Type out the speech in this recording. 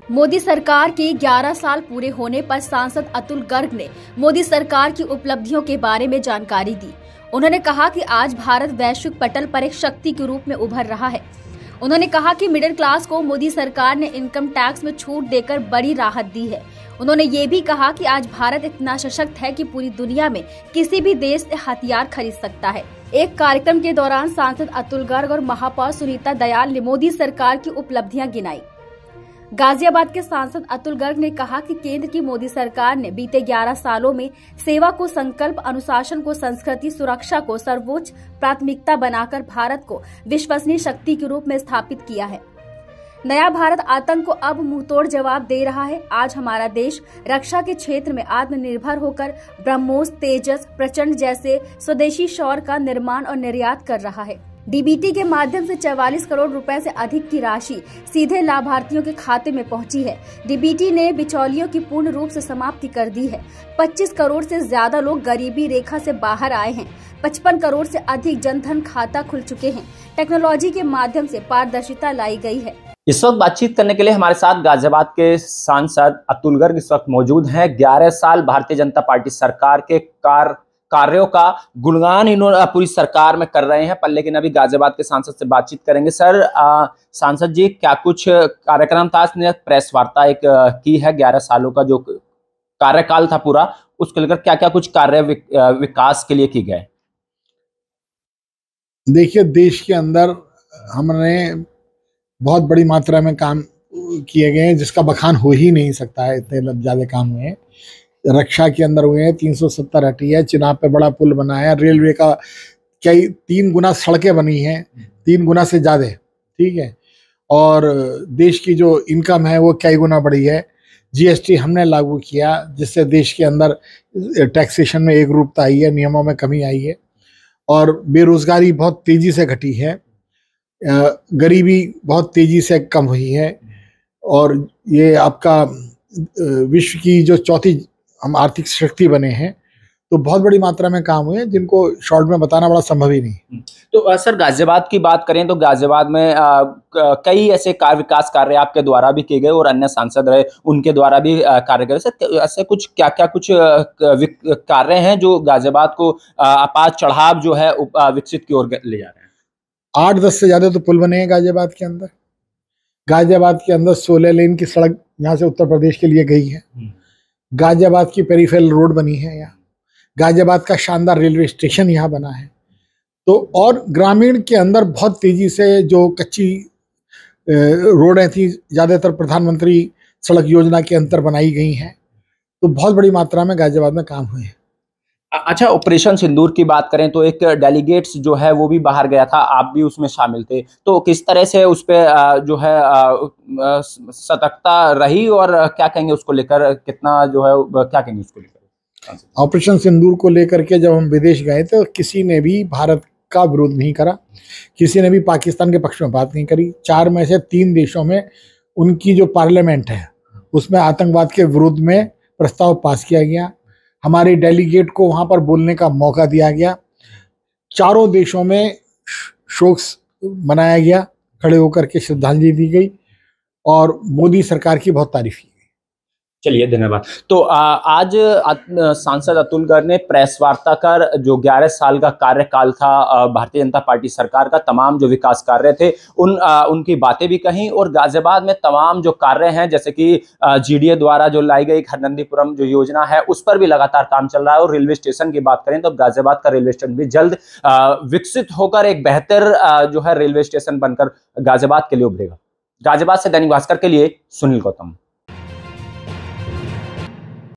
मोदी सरकार के 11 साल पूरे होने पर सांसद अतुल गर्ग ने मोदी सरकार की उपलब्धियों के बारे में जानकारी दी। उन्होंने कहा कि आज भारत वैश्विक पटल पर एक शक्ति के रूप में उभर रहा है। उन्होंने कहा कि मिडिल क्लास को मोदी सरकार ने इनकम टैक्स में छूट देकर बड़ी राहत दी है। उन्होंने ये भी कहा कि आज भारत इतना सशक्त है कि पूरी दुनिया में किसी भी देश से हथियार खरीद सकता है। एक कार्यक्रम के दौरान सांसद अतुल गर्ग और महापौर सुनीता दयाल ने मोदी सरकार की उपलब्धियां गिनाई। गाजियाबाद के सांसद अतुल गर्ग ने कहा कि केंद्र की मोदी सरकार ने बीते 11 सालों में सेवा को संकल्प, अनुशासन को संस्कृति, सुरक्षा को सर्वोच्च प्राथमिकता बनाकर भारत को विश्वसनीय शक्ति के रूप में स्थापित किया है। नया भारत आतंक को अब मुंहतोड़ जवाब दे रहा है। आज हमारा देश रक्षा के क्षेत्र में आत्मनिर्भर होकर ब्रह्मोस, तेजस, प्रचंड जैसे स्वदेशी शौर्य का निर्माण और निर्यात कर रहा है। डीबीटी के माध्यम से 44 करोड़ रुपए से अधिक की राशि सीधे लाभार्थियों के खाते में पहुंची है। डीबीटी ने बिचौलियों की पूर्ण रूप से समाप्ति कर दी है। 25 करोड़ से ज्यादा लोग गरीबी रेखा से बाहर आए हैं। 55 करोड़ से अधिक जनधन खाता खुल चुके हैं। टेक्नोलॉजी के माध्यम से पारदर्शिता लाई गई है। इस वक्त बातचीत करने के लिए हमारे साथ गाजियाबाद के सांसद अतुल गर्ग इस वक्त मौजूद हैं। 11 साल भारतीय जनता पार्टी सरकार के कार्यों का गुणगान इन्होंने पूरी सरकार में कर रहे हैं। पर लेकिन अभी गाजियाबाद के सांसद से बातचीत करेंगे। सर, सांसद जी, क्या कुछ कार्यक्रम था? इसने प्रेस वार्ता एक की है। 11 सालों का जो कार्यकाल था पूरा, उसको लेकर क्या क्या कुछ कार्य विकास के लिए किए गए? देखिए, देश के अंदर हमने बहुत बड़ी मात्रा में काम किए गए हैं, जिसका बखान हो ही नहीं सकता है। इतने ज्यादा काम हुए हैं। रक्षा के अंदर हुए हैं, 370 हटी है, चिनाब पे बड़ा पुल बना है, रेलवे का कई 3 गुना सड़कें बनी हैं, 3 गुना से ज्यादा, ठीक है। और देश की जो इनकम है वो कई गुना बढ़ी है। जीएसटी हमने लागू किया, जिससे देश के अंदर टैक्सेशन में एक रूपता आई है, नियमों में कमी आई है और बेरोजगारी बहुत तेजी से घटी है, गरीबी बहुत तेजी से कम हुई है। और ये आपका विश्व की जो चौथी हम आर्थिक शक्ति बने हैं, तो बहुत बड़ी मात्रा में काम हुए हैं, जिनको शॉर्ट में बताना बड़ा संभव ही नहीं। तो सर, गाजियाबाद की बात करें तो गाजियाबाद में कई ऐसे विकास कार्य आपके द्वारा भी किए गए और अन्य सांसद रहे उनके द्वारा भी कार्य किए। सर, ऐसे कुछ क्या क्या कुछ कार्य हैं जो गाजियाबाद को अपार चढ़ाव जो है विकसित की ओर ले जा रहे हैं? 8-10 से ज्यादा तो पुल बने हैं गाजियाबाद के अंदर। गाजियाबाद के अंदर 16 लेन की सड़क यहाँ से उत्तर प्रदेश के लिए गई है। गाजियाबाद की पेरिफेरल रोड बनी है यहाँ। गाजियाबाद का शानदार रेलवे स्टेशन यहाँ बना है। तो और ग्रामीण के अंदर बहुत तेजी से जो कच्ची रोडें थी, ज्यादातर प्रधानमंत्री सड़क योजना के अंतर बनाई गई हैं। तो बहुत बड़ी मात्रा में गाजियाबाद में काम हुए हैं। अच्छा, ऑपरेशन सिंदूर की बात करें तो एक डेलीगेट्स जो है वो भी बाहर गया था, आप भी उसमें शामिल थे। तो किस तरह से उस पे जो है सतर्कता रही और क्या कहेंगे उसको लेकर? कितना जो है क्या कहेंगे उसको लेकर? ऑपरेशन सिंदूर को लेकर के जब हम विदेश गए तो किसी ने भी भारत का विरोध नहीं करा, किसी ने भी पाकिस्तान के पक्ष में बात नहीं करी। 4 में से 3 देशों में उनकी जो पार्लियामेंट है उसमें आतंकवाद के विरोध में प्रस्ताव पास किया गया। हमारे डेलीगेट को वहां पर बोलने का मौका दिया गया। 4 देशों में शोक मनाया गया, खड़े होकर के श्रद्धांजलि दी गई और मोदी सरकार की बहुत तारीफ की गई। चलिए, धन्यवाद। तो आज सांसद अतुल गर्ग ने प्रेस वार्ता कर जो 11 साल का कार्यकाल था भारतीय जनता पार्टी सरकार का, तमाम जो विकास कार्य थे उनकी बातें भी कहीं और गाजियाबाद में तमाम जो कार्य हैं, जैसे कि जीडीए द्वारा जो लाई गई हरनंदीपुरम जो योजना है उस पर भी लगातार काम चल रहा है। और रेलवे स्टेशन की बात करें तो गाजियाबाद का रेलवे स्टेशन भी जल्द विकसित होकर एक बेहतर जो है रेलवे स्टेशन बनकर गाजियाबाद के लिए उभरेगा। गाजियाबाद से दैनिक भास्कर के लिए सुनील गौतम।